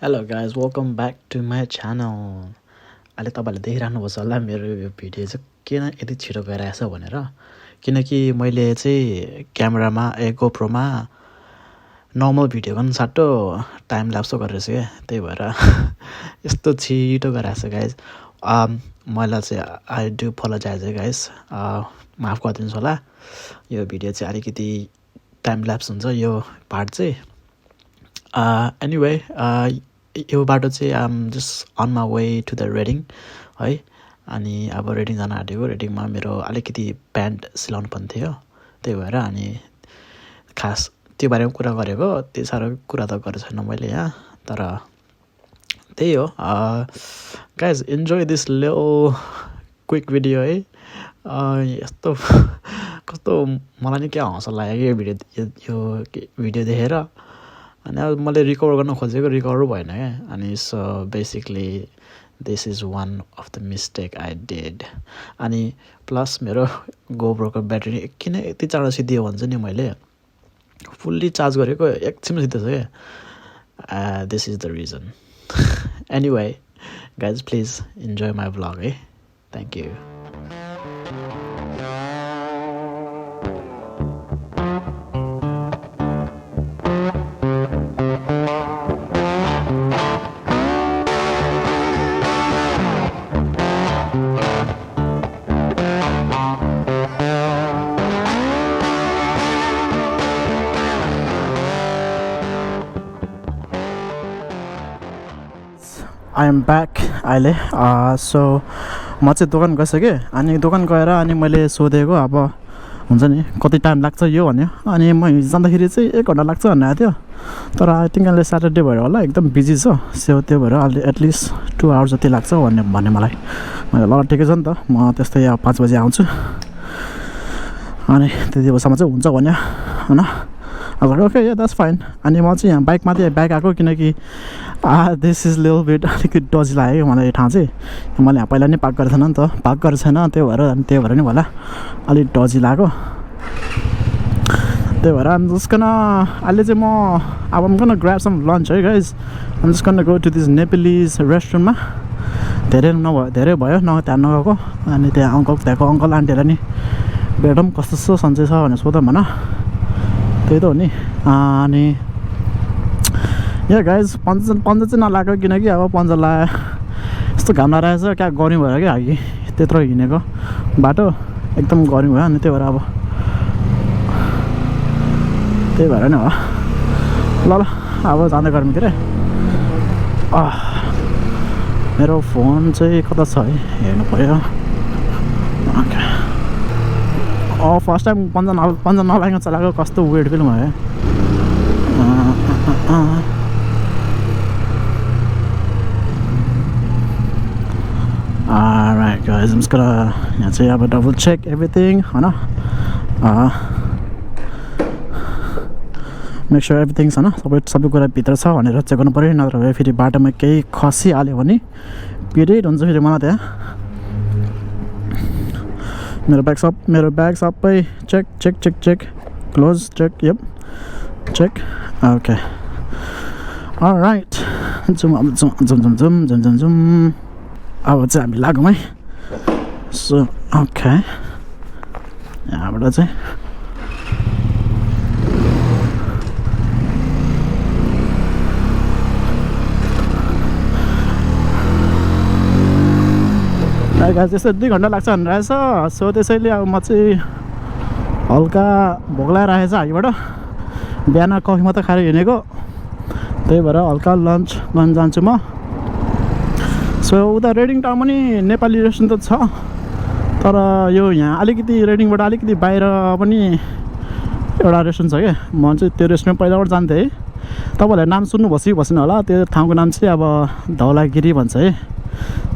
Hello guys, welcome back to my channel. अहिले तपाईहरुले देखिराख्नुभएको छ होला मेरो यो भिडियो चाहिँ किन यति छिटो गइरहेछ भनेर किनकि मैले चाहिँ क्यामेरामा गोप्रोमा नर्मल भिडियो गर्न साट्टो टाइम ल्याप्स गरेछ के त्यही भएर यस्तो छिटो गइरहेछ गाइस मलाई चाहिँ आई डु अपोलोजाइज गाइस माफ गरिदिनुस् होला यो भिडियो चाहिँ अलिकति टाइम ल्याप्स हुन्छ यो पार्ट चाहिँ एनीवे यो बाटो चाहिँ I'm just on my way to the reading है अनि अब रेडिङ जान आँटेको रेडिङमा मेरो अलिकति प्यान्ट सिलाउनु पर्ने थियो त्यही भएर अनि खास त्यो बारेमा कुरा गरेको त्यति साह्रो कुरा त गरेको छैन मैले यहाँ तर त्यही हो guys enjoy this little quick video है यस्तो कस्तो मलाई नि क्या हँसो लाग्यो यो भिडियो देखेर अनि अब मैले रिकभर गर्न खोजेको रिकभर भएन क्या अनि so basically this is one of the mistake I did अनि प्लस मेरो गोप्रोको ब्याट्री किन यति चाँडो सिद्धियो भन्छ नि मैले फुल्ली चार्ज गरेको एकछिनमा सिद्धेछ क्या this is the reason anyway guys please enjoy my vlog है thank you I am back अहिले सो म चाहिँ दोकान गइसकेँ अनि दोकान गएर अनि मैले सोधेको अब हुन्छ नि कति टाइम लाग्छ यो भन्यो अनि म हिजो जाँदाखेरि चाहिँ 1 घन्टा लाग्छ भनेको थियो तर आई थिङ्क अहिले स्याटरडे भएर होला एकदम बिजी छ सो त्यो भएर अहिले एटलिस्ट 2 आवर्स जति लाग्छ भन्ने मलाई मैले ल ठिकै छ नि त म त्यस्तै 5 बजी आउँछु अनि त्यति बेलासम्म चाहिँ हुन्छ भन्यो होइन अब ओके या द्याट्स फाइन अनि म चाहिँ यहाँ बाइकमाथि ब्याक आएको किनकि दिस इज लिटल बिट अलिकति डजी लाग्यो मलाई यो ठाउँ चाहिँ मैले यहाँ पहिला नै पार्क गरेको थिएन नि त पार्क गरेको छैन त्यही भएर नि होला अलिक डजी लाग्यो त्यही भएर आम जस्ट गन अहिले चाहिँ म अब I'm gonna grab some lunch hey guys I'm just gonna go to this Nepalese रेस्टुरेन्टमा धेरै भयो त्यहाँ नगएको अनि त्यहाँको अङ्कल आन्टीहरूलाई नि भेटौँ कस्तो सन्चै छ भनेर सोधौँ भन त्यही त हो नि अनि या गाइज पन्जा चाहिँ नलाग्यो किनकि अब पन्जा लगायो यस्तो घाम लगाइरहेछ क्या गर्मी भयो क्या अघि त्यत्रो हिँडेको बाटो एकदम गर्मी भयो अनि त्यही भएर अब त्यही भएर नि हो ल अब जाँदै गर्मीतिर मेरो फोन चाहिँ कता छ है हेर्नु पऱ्यो फर्स्ट टाइम पन्जा नलागिकन चलाएको कस्तो वेट फिल भयो Alright guys, I'm just gonna यहाँ चाहिँ अब डबल चेक एभ्रिथिङ होइन मेक स्योर एभ्रिथिङ छ होइन सबै कुरा भित्र छ भनेर चेक गर्नु पऱ्यो नत्र भए फेरि बाटोमा केही खसिहाल्यो भने पिरियड हुन्छ फेरि मलाई त्यहाँ मेरो ब्याग सबै check close check yup check okay alright zoom अब चाहिँ हामी लागौँ है सो ओके यहाँबाट चाहिँ त्यस्तै 2 घन्टा लाग्छ भनेर रहेछ सो त्यसैले अब म चाहिँ हल्का भोक लगाइरहेछ अघिबाट बिहान कफी मात्रै खाएर हिँडेको त्यही भएर हल्का लन्च गर्न जान्छु म सो उता रेडिङ टाउनमा नि नेपाली रेस्टुरेन्ट त छ तर यो यहाँ अलिकति रेडिङबाट अलिकति बाहिर पनि एउटा रेस्टुरेन्ट छ क्या म चाहिँ त्यो रेस्टुरेन्ट पहिलाबाट जान्थेँ है तपाईँहरूले नाम सुन्नुभएको कि भएन होला त्यो ठाउँको नाम चाहिँ अब धौलागिरी भन्छ है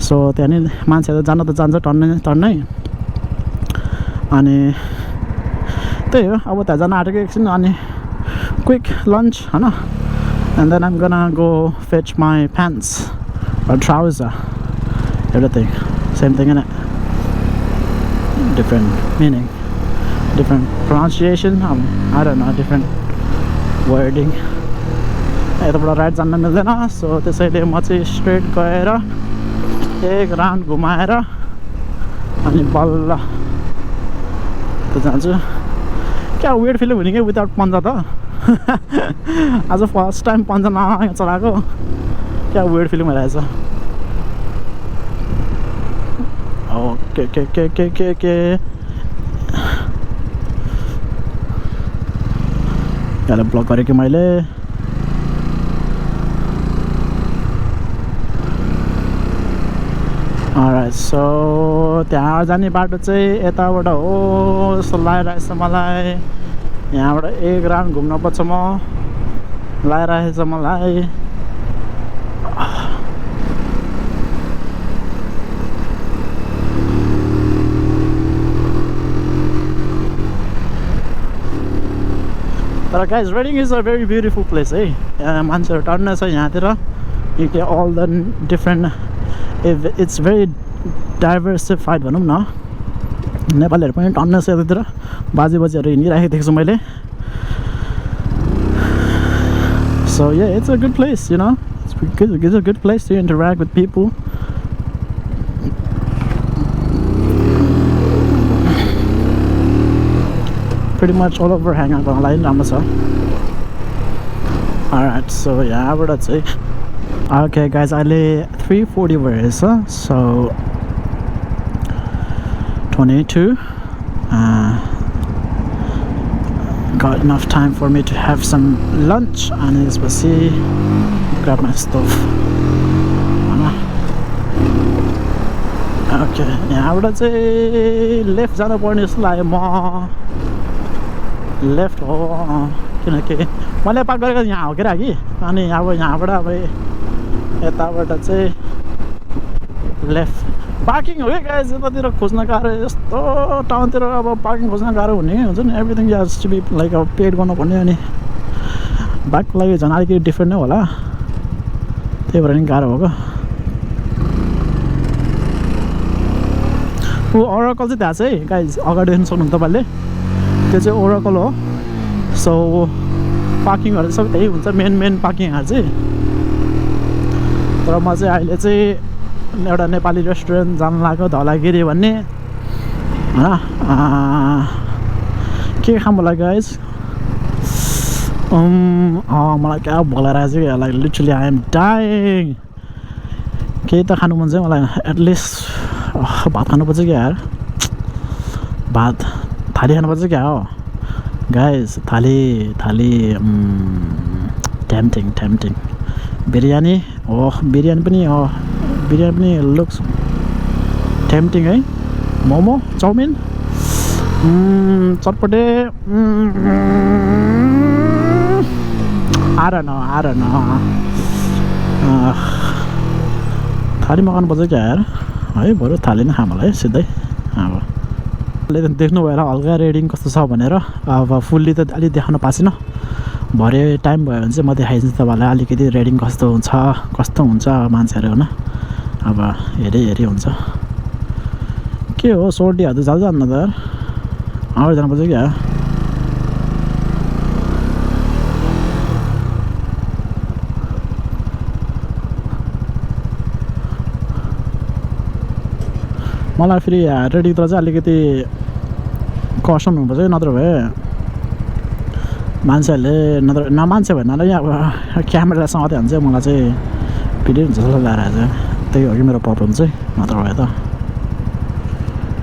सो त्यहाँ नि मान्छेहरू जान त जान्छ टन्नै अनि त्यही हो अब त्यहाँ जान आँटेको एकछिन अनि क्विक लन्च होइन एन्ड देन आइम गना go fetch my pants or trouser, everything same thing in it, different meaning, different pronunciation, I don't know, different wording. यताबाट राइट जान्न मिल्दैन सो त्यसैले म चाहिँ स्ट्रेट गएर एक राउन्ड घुमाएर अनि बल्ल त जान्छु क्या वेट फिल हुने क्या विदाउट पन्जा त आज फर्स्ट टाइम पन्जा चलाएको क्या वेट फिलिङ भइरहेछ ओके के यसलाई ब्लक गरेँ कि मैले अलराइट सो त्यहाँ जाने बाटो चाहिँ यताबाट हो जस्तो लागिरहेछ मलाई यहाँबाट एक राउन्ड घुम्न पर्छ म लागिरहेछ मलाई तर guys Reading is a very beautiful place है मान्छेहरू टन्नै छ यहाँतिर U K all the different it's very diversified भनौँ न नेपालीहरू पनि टन्नै छ यतातिर बाजेहरू हिँडिराखेको देख्छु मैले so yeah it's a good place you know it's a good place to interact with people pretty much all over hang out गर्नलाई राम्रो छ alright so यहाँबाट चाहिँ okay guys अहिले 3:40 भइरहेछ so 22 got enough time for me to have some lunch and त्यसपछि grab my stuff okay यहाँबाट चाहिँ लेफ्ट जानु पर्ने जस्तो लाग्यो म लेफ्ट हो किनकि मैले पार्क गरेको यहाँ हो कि कि अनि अब यहाँबाट अब यताबाट चाहिँ लेफ्ट पार्किङ हो कि गाइस यतातिर खोज्न गाह्रो यस्तो टाउनतिर अब पार्किङ खोज्न गाह्रो हुने हुन्छ नि everything has to be like अब पेड गर्नुपर्ने अनि बाइकको लागि झन् अलिकति डिफ्रेन्ट नै होला त्यही भएर नि गाह्रो हो क्या ऊ ओराकल चाहिँ त्यहाँ चाहिँ गाइस अगाडि देख्न सक्नुहुन्छ तपाईँले त्यो चाहिँ ओराकल हो सो पार्किङहरू सबै त्यही हुन्छ मेन पार्किङहरू चाहिँ तर म चाहिँ अहिले चाहिँ एउटा नेपाली रेस्टुरेन्ट जानु लाग्यो धौलागिरी भन्ने होइन के खानु लाग्यो गाइस मलाई क्या भोक लागेको छ कि like literally I am dying केही त खानु मन छ मलाई एटलिस्ट भात खानुपर्छ क्या यार भात थाली खानुपर्छ क्या हो गाइस थाली टेम्पटिङ बिरयानी बिरयानी पनि लुक्स टेम्पटिङ है मोमो चाउमिन चटपटे आएर न थाली मगाउनु पर्छ क्या यार है बरु थाली नै खाम होला है सिधै अब देख्नु भएर हल्का रेडिङ कस्तो छ भनेर अब फुल्ली त अलिक देखाउन पाएन भरे टाइम भयो भने चाहिँ म देखाइदिन्छु तपाईँलाई अलिकति रेडिङ कस्तो हुन्छ मान्छेहरू होइन अब हेरी हुन्छ के हो सोर्टीहरू त जान्न त यार अगाडि जानुपर्छ क्या मलाई फेरि रेडिङतिर चाहिँ अलिकति कसन हुनुपर्छ नत्र भए मान्छेहरूले नमान्छे भन्नाले अब क्यामेरा समात्यो भने चाहिँ मलाई चाहिँ भिडियो हुन्छ जस्तो लागेर चाहिँ त्यही हो कि मेरो प्रब्लम चाहिँ नत्र भए त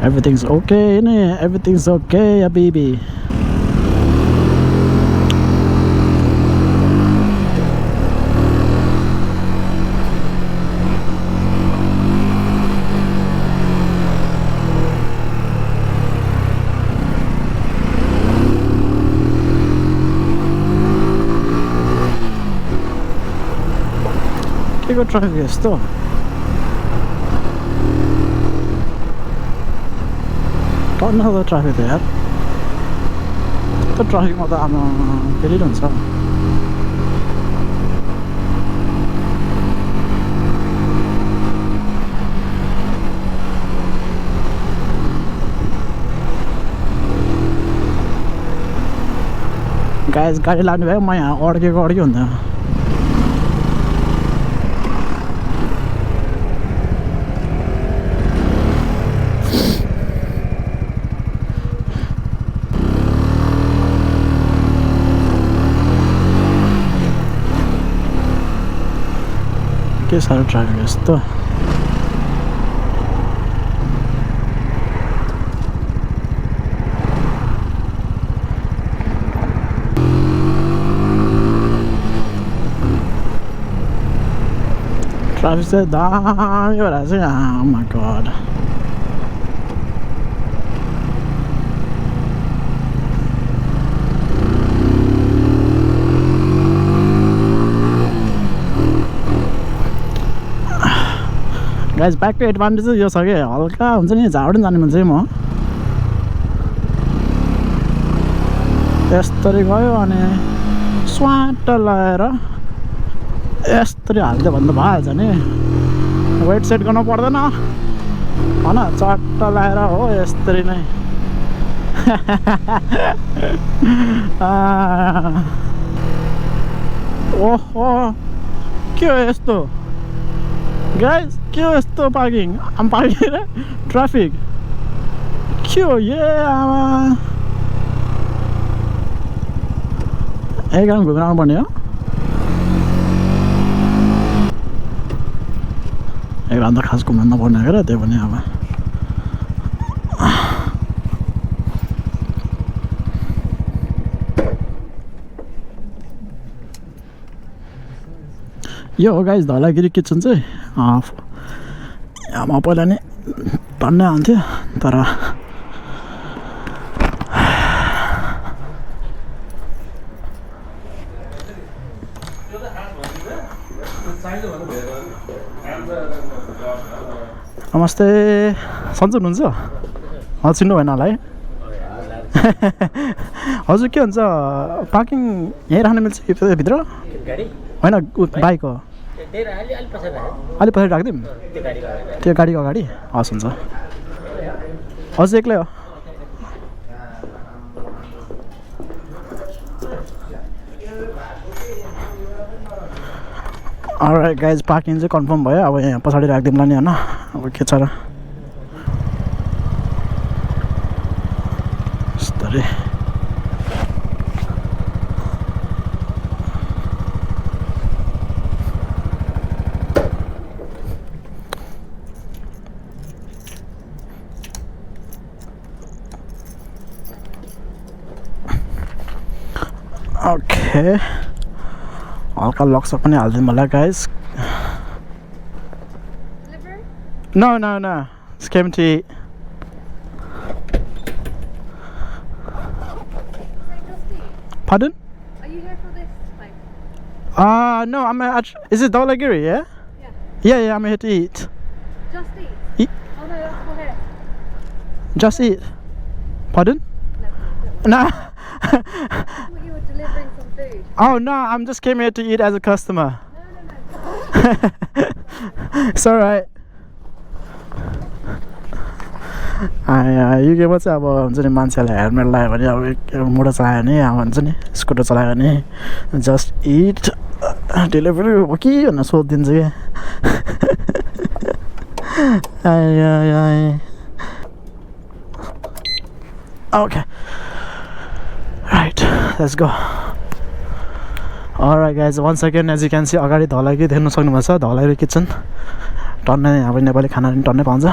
एभ्रिथिङ्स ओके नि एभ्रिथिङ्स ओके बेबी के को ट्राफिक यस्तो टन्न त ट्राफिक त यार त्यो ट्राफिकमा त अब फेरि हुन्छ गाइस गाडी लाग्नु भयो म यहाँ अड्केको हुन्छ के साह्रो ट्राफिक यस्तो ट्राफिक चाहिँ दामी भइरहेको छ यहाँ माई गड गाइज बाइकको एडभान्टेज चाहिँ यो छ कि हल्का हुन्छ नि झाडुन जाने मान्छे म यस्तरी गयो अनि स्वाट लगाएर यस्तरी हालिदियो भने त भइहाल्छ नि वेट सेट गर्नु पर्दैन होइन चट्ट लगाएर हो यस्तरी नै ओहो के हो यस्तो गाइस के हो यस्तो पार्किङ पार्किङ ट्राफिक के हो आमा यही कारण घुमेर आउनुपर्ने हो एक अन्त खास घुम्न नपर्ने क्या त्यही पनि अब यो हो गाइस धौलागिरी किचन चाहिँ म पहिला नै टन्नै आउँथ्यो तर नमस्ते सन्चै हुनुहुन्छ हजुर चिन्नु भएन होला है हजुर के भन्छ पार्किङ यहीँ राख्न मिल्छ कि भित्र होइन बाइक हो अलिक पछाडि राखिदिउँ त्यो गाडीको अगाडि हस् हुन्छ हजुर एक्लै हो अलराइट गाइज पार्किङ चाहिँ कन्फर्म भयो अब यहाँ पछाडि राखिदिउँला नि होइन अब के छ र यस्तरी ओके हल्का लक्स पनि हालिदिउँ होला guys No, it's came to eat. Pardon? Are you here for this place? No, is it Dhaulagiri, yeah? Yeah, I'm here to eat. Just eat? Oh no, that's for here. Just eat? Pardon? No. No. I thought you were delivering some food. Oh no, I'm just came here to eat as a customer. No. It's alright. यो गेममा चाहिँ अब हुन्छ नि मान्छेलाई helmet लगायो भने अब मोटर चलायो भने अब हुन्छ नि स्कुटर चलायो भने जस्ट इट डेलिभरी हो कि भनेर सोधिदिन्छ क्या okay right let's go alright guys once again as you can see अगाडि धौलागिरी देख्न सक्नुभएको छ धौलागिरी किचन टन्नै अब नेपाली खाना पनि टन्नै पाउँछ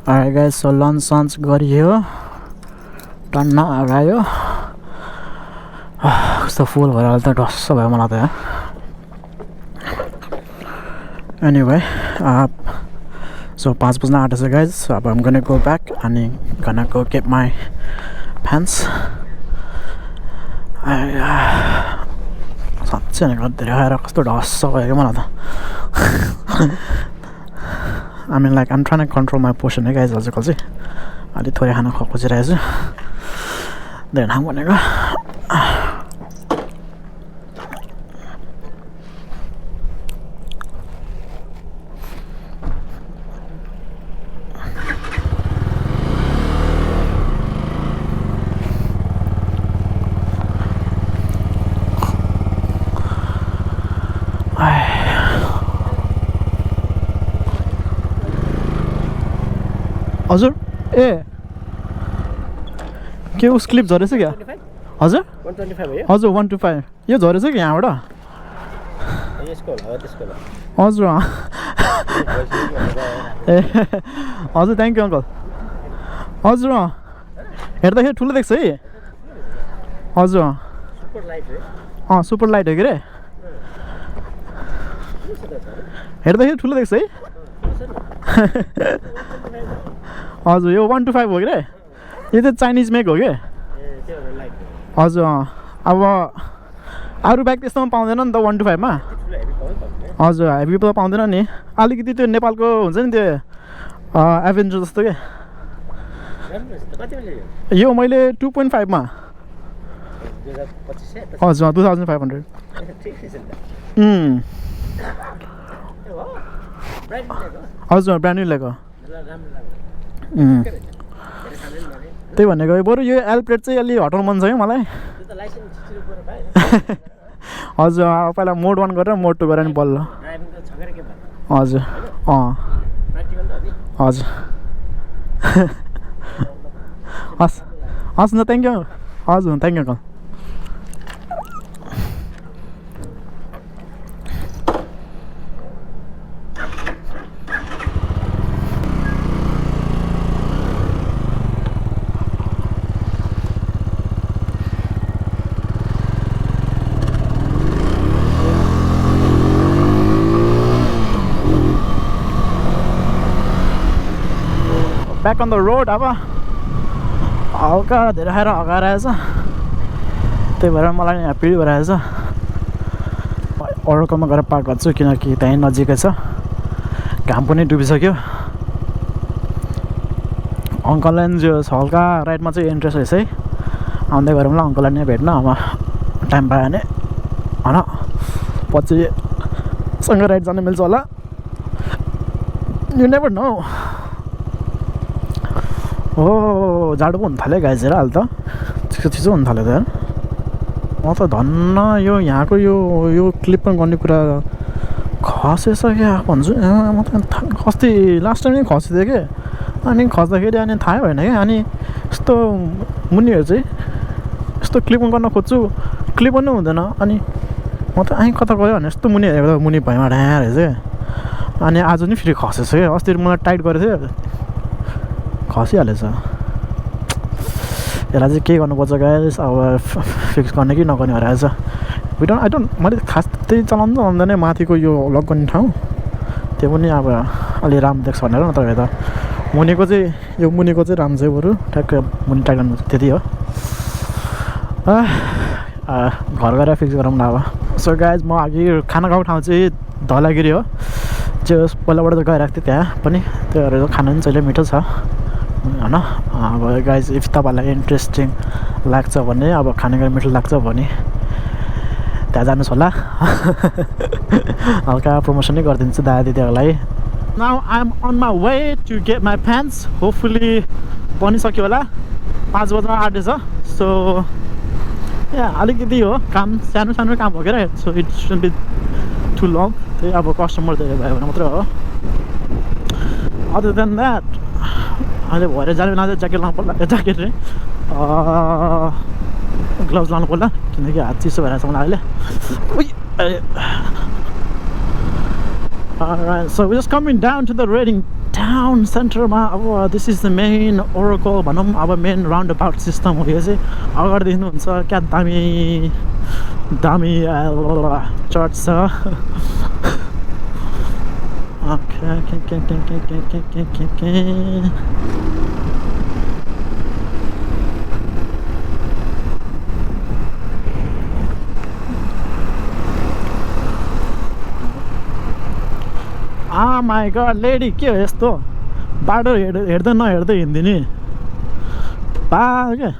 Alright guys, so lunch गरियो टन्न आयो कस्तो फुल भएर अहिले त डस्स भयो मलाई त यहाँ एनीवे so 5 बज्न आँटेछ guys so अब I'm gonna go back अनि gonna go get my pants साँच्चै नै धेरै आएर कस्तो डस्स भयो क्या मलाई त I mean like I'm trying to control my portion है guys आजकल चाहिँ अलि थोरै खाना खोजिरहेको छु धेरै खाऊँ भनेको हजुर ए के उस क्लिप झरेछ क्या हजुर 125 हो हजुर 125 यो झरेछ कि यहाँबाट यसको होला त्यसको होला हजुर ए हजुर थ्याङ्क यू अङ्कल हजुर हेर्दाखेरि ठुलो देख्छ है हजुर सुपर लाइट रे सुपर लाइट हो कि रे हेर्दाखेरि ठुलो देख्छ है हजुर यो 125 हो कि रे यो चाहिँ चाइनिज मेक हो कि हजुर अब अरू ब्याग त्यस्तोमा पाउँदैन नि त 125 मा हजुर हेभी त पाउँदैन नि अलिकति त्यो नेपालको हुन्छ नि त्यो एभेन्जर जस्तो के यो मैले 2.5 मा हजुर 2500 हजुर ब्रान्ड न्यू ल्याएको त्यही भनेको बरु यो एलप्लेट चाहिँ अलि हटाउनु मन छ क्या मलाई हजुर अब पहिला मोड 1 गरेर मोड 2 गरेर नि बल्ल हजुर हजुर हस् हस् न थ्याङ्क यू हजुर thank you uncle back on the road अब हल्का धेरै खाएर हगाएर आएछ त्यही भएर मलाई ह्याप्पी भइरहेछ अरूकोमा गएर पार्क गर्छु किनकि त्यहीँ नजिकै छ घाम पनि डुबिसक्यो अङ्कललाई जो हल्का राइडमा चाहिँ इन्ट्रेस्ट रहेछ है आउँदै गरौँ ल अङ्कललाई नै भेट्न अब टाइम पायो भने होइन पछि सँगै राइड जानु मिल्छ होला यु नेभर नो हो जाडो पो हुन थाल्यो गाइजेर अहिले त चिसो चिसो हुन थाल्यो त यार म त धन्न यो यहाँको यो क्लिप पनि गर्ने कुरा खसेछ क्या भन्छु म त अस्ति लास्ट टाइम नै खसिदिएँ कि अनि खस्दाखेरि अनि थाहै भएन क्या अनि यस्तो मुनिहरू चाहिँ यस्तो क्लिप गर्न खोज्छु क्लिप पनि हुँदैन अनि म त कता गयो भने यस्तो मुनि हेरेको मुनि भैँमा ढ्याँ रहेछ क्या अनि आज नि फेरि खसेछ क्या अस्ति मलाई टाइट गरेको थियो खसिहालेछ यसलाई चाहिँ के गर्नुपर्छ गाइस अब फिक्स गर्ने कि नगर्ने भएर आएछ आई डोन्ट मैले खास त्यही चलाउनु त आउँदैन माथिको यो लक गर्ने ठाउँ त्यो पनि अब अलि राम्रो देख्छ भनेर न तपाईँ त मुनिको चाहिँ यो मुनिको चाहिँ राम्रो चाहिँ बरु ठ्याक्कै मुनि टाइट गर्नु त्यति हो घर गएर फिक्स गरौँ न अब सो गाइज म अघि खाना खाएको ठाउँ चाहिँ धौलागिरी हो जो पहिलाबाट त गइरहेको थिएँ त्यहाँ पनि त्यो खाना पनि जहिले मिठो छ होइन अब गाइज इफ तपाईँहरूलाई इन्ट्रेस्टिङ लाग्छ भने अब खानेकुरा मिठो लाग्छ भने त्यहाँ जानुहोस् होला हल्का प्रमोसनै गरिदिन्छु दादा दिदीहरूलाई now I am on my way to get my fans hopefully बनिसक्यो होला 5 बज्न आँटेछ सो यहाँ अलिकति हो काम सानो सानो काम हो क्या so it should be too long त्यही अब कस्टमर धेरै भयो भने मात्रै हो अदर देन द्याट अहिले भएर जाने बेला ज्याकेट लानु पर्ला ज्याकेट रे ग्लोभ्स लानु पर्ला किनकि हात चिसो भइरहेको छ मलाई अहिले So we're just coming down to the raiding town सेन्टरमा अब दिस इज द मेन ओरोको भनौँ अब मेन राउन्ड अबाउट सिस्टम हो यो चाहिँ अगाडि देख्नुहुन्छ क्या दामी दामी चर्च छ माई गड लेडी के हो यस्तो बाटो हेर्दै नहेर्दै हिँड्दिने बाल क्या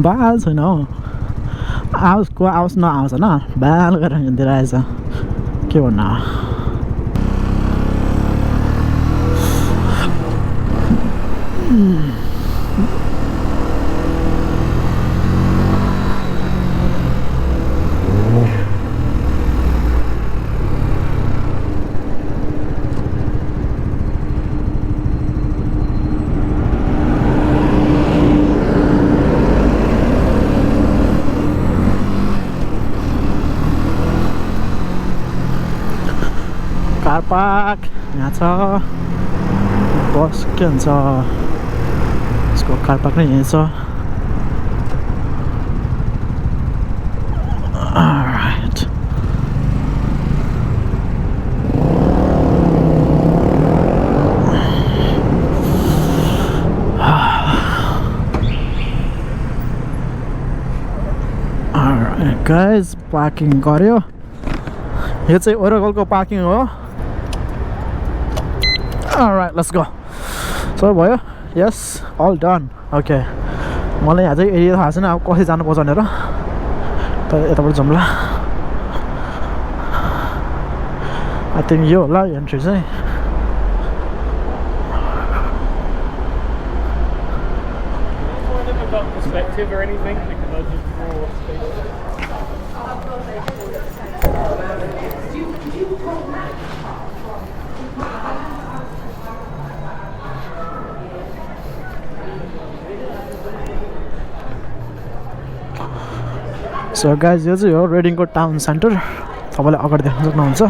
बाल छैन हौ आवाजको आवाज नआउँछ न बाल गरेर हिँड्दै रहेछ के भन्नु कार पार्क यहाँ छ बस के भन्छ यसको कार पार्क नै यहीँ छ Alright. Alright guys, पार्किङ गर्यो यो चाहिँ ओरेगलको पार्किङ हो Alright, let's go. So भयो yes, all done. Okay. मलाई यहाँ चाहिँ एरिया थाहा छैन अब कसरी जानुपर्छ भनेर तर यताबाट जाउँला आई थिङ्क यो होला एन्ट्री चाहिँ Perspective or anything? Because I just draw So guys, यो चाहिँ हो रेडिङको टाउन सेन्टर तपाईँले अगाडि देख्न सक्नुहुन्छ